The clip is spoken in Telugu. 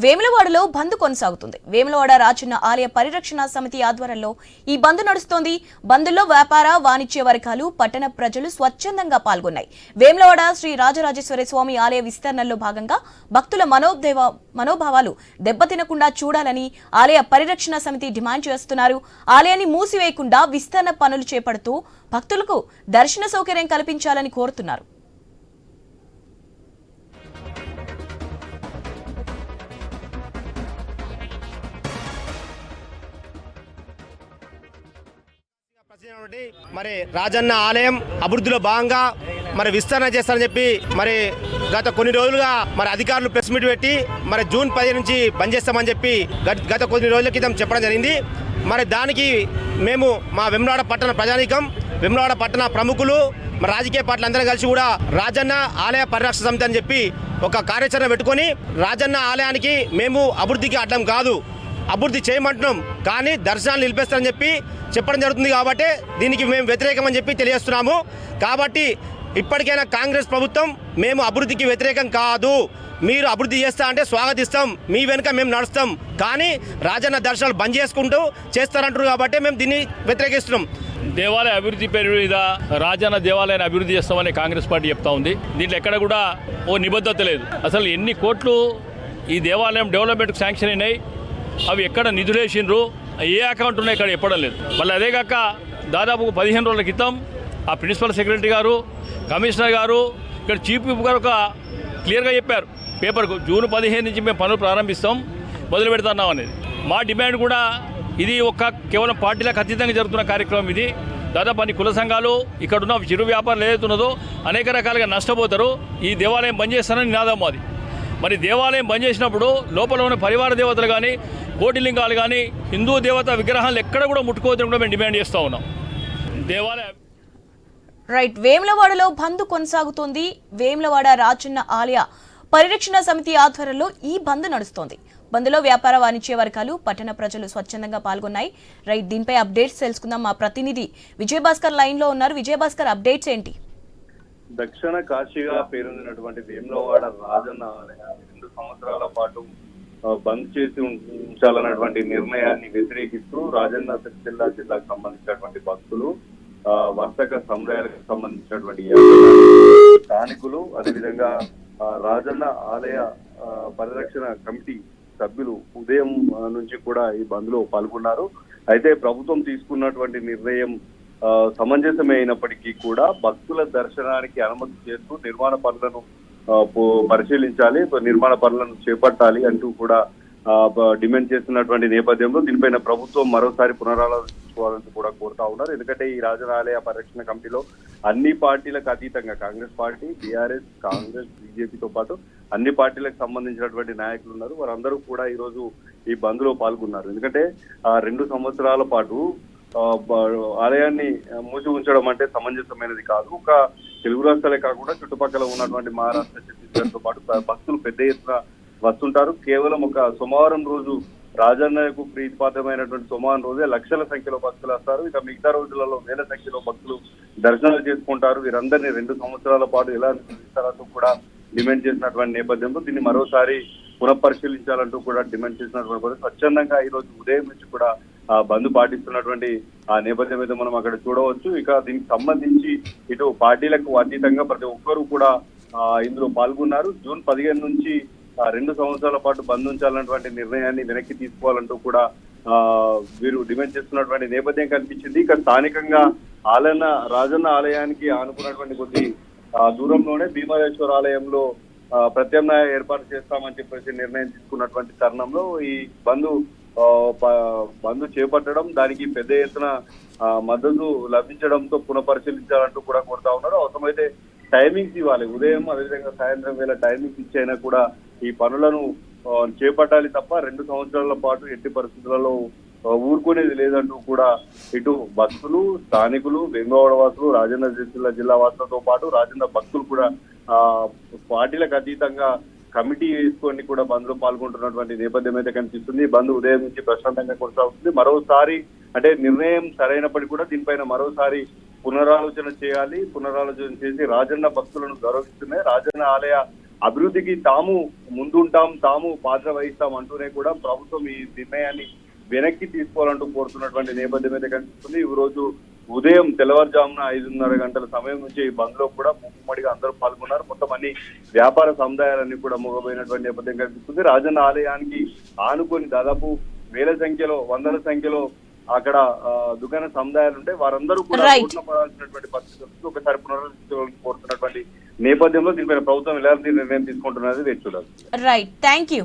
వేములవాడలో బంద్ కొనసాగుతుంది. వేములవాడ రాజన్న ఆలయ పరిరక్షణ సమితి ఆధ్వర్యంలో ఈ బంద్ నడుస్తోంది. బంద్లో వ్యాపార వాణిజ్య వర్గాలు పట్టణ ప్రజలు స్వచ్ఛందంగా పాల్గొన్నాయి. వేములవాడ శ్రీ రాజరాజేశ్వర స్వామి ఆలయ విస్తరణలో భాగంగా భక్తుల మనోభావాలు దెబ్బతినకుండా చూడాలని ఆలయ పరిరక్షణ సమితి డిమాండ్ చేస్తున్నారు. ఆలయాన్ని మూసివేయకుండా విస్తరణ పనులు చేపడుతూ భక్తులకు దర్శన సౌకర్యం కల్పించాలని కోరుతున్నారు. మరి రాజన్న ఆలయం అభివృద్ధిలో భాగంగా మరి విస్తరణ చేస్తారని చెప్పి మరి గత కొన్ని రోజులుగా మరి అధికారులు ప్రెస్ మీట్ పెట్టి మరి జూన్ 10 నుంచి బంద్ చేస్తామని చెప్పి గత కొన్ని రోజుల క్రితం చెప్పడం జరిగింది. మరి దానికి మేము మా వేములవాడ పట్టణ ప్రజానీకం, వేములవాడ పట్టణ ప్రముఖులు, మరి రాజకీయ పార్టీలు అందరూ కలిసి కూడా రాజన్న ఆలయ పరిరక్షణ సమితి అని చెప్పి ఒక కార్యాచరణ పెట్టుకొని రాజన్న ఆలయానికి మేము అభివృద్ధికి అడ్డం కాదు, అభివృద్ధి చేయమంటున్నాం, కానీ దర్శనాలు నిలిపేస్తారని చెప్పి చెప్పడం జరుగుతుంది. కాబట్టి దీనికి మేము వ్యతిరేకమని చెప్పి తెలియజేస్తున్నాము. కాబట్టి ఇప్పటికైనా కాంగ్రెస్ ప్రభుత్వం మేము అభివృద్ధికి వ్యతిరేకం కాదు, మీరు అభివృద్ధి చేస్తా అంటే స్వాగతిస్తాం, మీ వెనుక మేము నడుస్తాం, కానీ రాజన్న దర్శనాలు బంద్ చేసుకుంటూ చేస్తారంటారు. కాబట్టి మేము దీన్ని వ్యతిరేకిస్తున్నాం. దేవాలయ అభివృద్ధి పేరు మీద రాజన్న దేవాలయాన్ని అభివృద్ధి చేస్తామని కాంగ్రెస్ పార్టీ చెప్తా ఉంది. దీంట్లో ఎక్కడ కూడా ఓ నిబద్ధత లేదు. అసలు ఎన్ని కోట్లు ఈ దేవాలయం డెవలప్మెంట్కి శాంక్షన్ అయినాయి, అవి ఎక్కడ నిధులు వేసిండ్రు, ఏ అకౌంట్ ఉన్నాయి ఇక్కడ చెప్పడం లేదు. మళ్ళీ అదే కాక దాదాపు 15 రోజుల క్రితం ఆ ప్రిన్సిపల్ సెక్రటరీ గారు, కమిషనర్ గారు, ఇక్కడ చీఫ్ విప్ గారు ఒక క్లియర్గా చెప్పారు పేపర్కు, జూన్ 15 నుంచి మేము పనులు ప్రారంభిస్తాం, మొదలు పెడుతున్నాం అనేది. మా డిమాండ్ కూడా ఇది కేవలం పార్టీలకు అతీతంగా జరుగుతున్న కార్యక్రమం. ఇది దాదాపు అన్ని కుల సంఘాలు, ఇక్కడున్న చిరు వ్యాపారాలు ఏదైతున్నదో అనేక రకాలుగా నష్టపోతారు. ఈ దేవాలయం బంద్ చేస్తానని నినాదం అది. మరి దేవాలయం బంద్ చేసినప్పుడు లోపల ఉన్న పరివార దేవతలు కానీ, కోటిలింగాలు కానీ, హిందూ దేవత విగ్రహాలు ఎక్కడ కూడా ముట్టుకోవద్దని కూడా మేము డిమాండ్ చేస్తూ ఉన్నాం. దేవాలయ వేములవాడలో బంద్ కొనసాగుతోంది. వేములవాడ రాజన్న ఆలయ పరిరక్షణ సమితి ఆధ్వర్యంలో ఈ బంద్ నడుస్తోంది. బంద్లో వ్యాపార వాణిజ్య వర్గాలు పట్టణ ప్రజలు స్వచ్ఛందంగా పాల్గొన్నాయి. దీనిపై అప్డేట్స్ తెలుసుకుందాం. మా ప్రతినిధి విజయభాస్కర్ లైన్ లో ఉన్నారు. విజయభాస్కర్, అప్డేట్స్ ఏంటి? దక్షిణ కాశీగా పేరొందినటువంటి వేములవాడ రాజన్న ఆలయాన్ని 2 సంవత్సరాల పాటు బంద్ చేసి ఉంచాలన్నటువంటి నిర్ణయాన్ని వ్యతిరేకిస్తూ రాజన్న సిరిసిల్ల జిల్లాకు సంబంధించినటువంటి భక్తులు, వర్తక సముదాయాలకు సంబంధించినటువంటి స్థానికులు, అదేవిధంగా రాజన్న ఆలయ పరిరక్షణ కమిటీ సభ్యులు ఉదయం నుంచి కూడా ఈ బంద్ లో పాల్గొన్నారు. అయితే ప్రభుత్వం తీసుకున్నటువంటి నిర్ణయం సమంజసమే అయినప్పటికీ కూడా భక్తుల దర్శనానికి అనుమతి చేస్తూ నిర్మాణ పనులను పరిశీలించాలి, నిర్మాణ పనులను చేపట్టాలి అంటూ కూడా డిమాండ్ చేస్తున్నటువంటి నేపథ్యంలో దీనిపైన ప్రభుత్వం మరోసారి పునరాలోచించుకోవాలని కూడా కోరుతా ఉన్నారు. ఎందుకంటే ఈ రాజన్న ఆలయ పరిరక్షణ కమిటీలో అన్ని పార్టీలకు అతీతంగా కాంగ్రెస్ పార్టీ, బీఆర్ఎస్, కాంగ్రెస్, బీజేపీతో పాటు అన్ని పార్టీలకు సంబంధించినటువంటి నాయకులు ఉన్నారు. వారందరూ కూడా ఈ రోజు ఈ బంద్ లో పాల్గొన్నారు. ఎందుకంటే 2 సంవత్సరాల పాటు ఆలయాన్ని మూసి ఉంచడం అంటే సమంజసమైనది కాదు. ఒక తెలుగు రాష్ట్రాలే కాకుండా చుట్టుపక్కల ఉన్నటువంటి మహారాష్ట్ర, ఛత్తీస్గఢ్ తో పాటు భక్తులు పెద్ద ఎత్తున వస్తుంటారు. కేవలం ఒక సోమవారం రోజు రాజన్నకు ప్రీతిపాత్రమైనటువంటి సోమవారం రోజే లక్షల సంఖ్యలో భక్తులు వస్తారు. ఇక మిగతా రోజులలో వేల సంఖ్యలో భక్తులు దర్శనాలు చేసుకుంటారు. వీరందరినీ 2 సంవత్సరాల పాటు ఎలా నిర్వహిస్తారంటూ కూడా డిమాండ్ చేసినటువంటి నేపథ్యంలో దీన్ని మరోసారి పునఃపరిశీలించాలంటూ కూడా డిమాండ్ చేసినటువంటి స్వచ్ఛందంగా ఈ రోజు ఉదయం నుంచి కూడా బంద్ పాటిస్తున్నటువంటి ఆ నేపథ్యం మీద మనం అక్కడ చూడవచ్చు. ఇక దీనికి సంబంధించి ఇటు పార్టీలకు అతీతంగా ప్రతి ఒక్కరూ కూడా ఇందులో పాల్గొన్నారు. జూన్ 15 నుంచి 2 సంవత్సరాల పాటు బంద్ ఉంచాలన్నటువంటి నిర్ణయాన్ని వెనక్కి తీసుకోవాలంటూ కూడా వీరు డిమాండ్ చేస్తున్నటువంటి నేపథ్యం కనిపించింది. ఇక స్థానికంగా రాజన్న ఆలయానికి ఆనుకున్నటువంటి కొద్ది దూరంలోనే భీమేశ్వర ఆలయంలో ప్రత్యామ్నాయ ఏర్పాటు చేస్తామని చెప్పేసి నిర్ణయం తీసుకున్నటువంటి తరుణంలో ఈ బంద్ చేపట్టడం, దానికి పెద్ద ఎత్తున మద్దతు లభించడంతో పునఃపరిశీలించాలంటూ కూడా కోరుతా ఉన్నారు. అవసరమైతే టైమింగ్స్ ఇవ్వాలి, ఉదయం అదేవిధంగా సాయంత్రం వేళ టైమింగ్స్ ఇచ్చైనా కూడా ఈ పనులను చేపట్టాలి తప్ప 2 సంవత్సరాల పాటు ఎట్టి పరిస్థితులలో ఊరుకునేది లేదంటూ కూడా ఇటు భక్తులు, స్థానికులు, వేములవాడ వాసులు, రాజన్న సిరిసిల్ల జిల్లా వాసులతో పాటు రాజన్న భక్తులు కూడా పార్టీలకు అతీతంగా కమిటీ వేసుకొని కూడా బంద్ లో పాల్గొంటున్నటువంటి నేపథ్యం అయితే కనిపిస్తుంది. బంద్ ఉదయం నుంచి ప్రశాంతంగా కొనసాగుతుంది. మరోసారి అంటే నిర్ణయం సరైనప్పటికీ కూడా దీనిపైన మరోసారి పునరాలోచన చేయాలి. పునరాలోచన చేసి రాజన్న భక్తులను గౌరవిస్తున్నాయి, రాజన్న ఆలయ అభివృద్ధికి తాము ముందుంటాం, తాము పాత్ర వహిస్తాం అంటూనే కూడా ప్రభుత్వం ఈ నిర్ణయాన్ని వెనక్కి తీసుకోవాలంటూ కోరుతున్నటువంటి నేపథ్యం అయితే కనిపిస్తుంది. ఈ రోజు ఉదయం తెల్లవారుజామున 5:30 గంటల సమయం నుంచి ఈ బంద్ లో కూడా ముమ్మడిగా అందరూ పాల్గొన్నారు. మొత్తం అన్ని వ్యాపార సముదాయాలన్నీ కూడా మూగబోయినటువంటి నేపథ్యం కనిపిస్తుంది. రాజన్న ఆలయానికి ఆనుకొని దాదాపు వేల సంఖ్యలో, వందల సంఖ్యలో అక్కడ దుకాణ సముదాయాలు ఉంటాయి. వారందరూ కూడా రోడ్డున పడాల్సినటువంటి పరిస్థితి ఒకసారి పునరుద్ధరించాలని కోరుతున్నటువంటి నేపథ్యంలో దీనిపైన ప్రభుత్వం ఎలాంటి నిర్ణయం తీసుకుంటున్నది వేచి చూడాలి. Right, thank you.